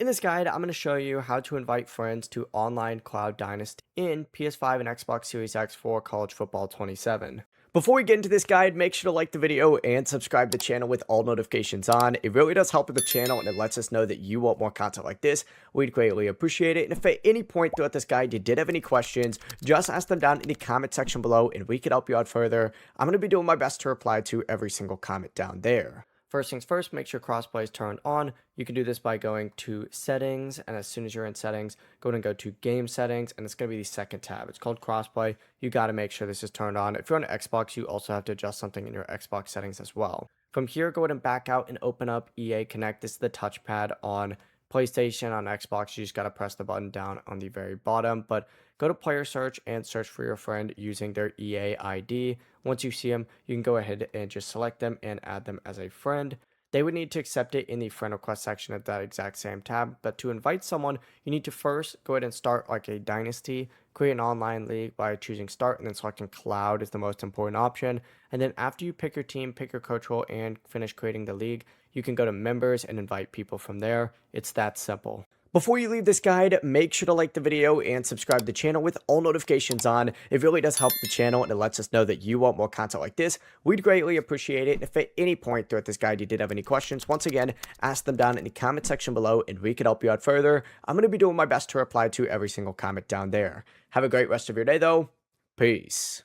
In this guide, I'm going to show you how to invite friends to Online Cloud Dynasty in PS5 and Xbox Series X for College Football 27. Before we get into this guide, make sure to like the video and subscribe to the channel with all notifications on. It really does help with the channel and it lets us know that you want more content like this. We'd greatly appreciate it. And if at any point throughout this guide you did have any questions, just ask them down in the comment section below and we could help you out further. I'm going to be doing my best to reply to every single comment down there. First things first, make sure crossplay is turned on. You can do this by going to settings, and as soon as you're in settings, go ahead and go to game settings, and it's going to be the second tab. It's called crossplay. You got to make sure this is turned on. If you're on Xbox, you also have to adjust something in your Xbox settings as well. From here, go ahead and back out and open up EA Connect. This is the touchpad on PlayStation. On Xbox, you just got to press the button down on the very bottom, but go to player search and search for your friend using their EA ID. Once you see them, you can go ahead and just select them and add them as a friend. They would need to accept it in the friend request section of that exact same tab. But to invite someone, you need to first go ahead and start like a dynasty, create an online league by choosing start and then selecting cloud is the most important option. And then after you pick your team, pick your coach role and finish creating the league, you can go to members and invite people from there. It's that simple. Before you leave this guide, make sure to like the video and subscribe to the channel with all notifications on. It really does help the channel and it lets us know that you want more content like this. We'd greatly appreciate it. And if at any point throughout this guide you did have any questions, once again, ask them down in the comment section below and we could help you out further. I'm going to be doing my best to reply to every single comment down there. Have a great rest of your day though. Peace.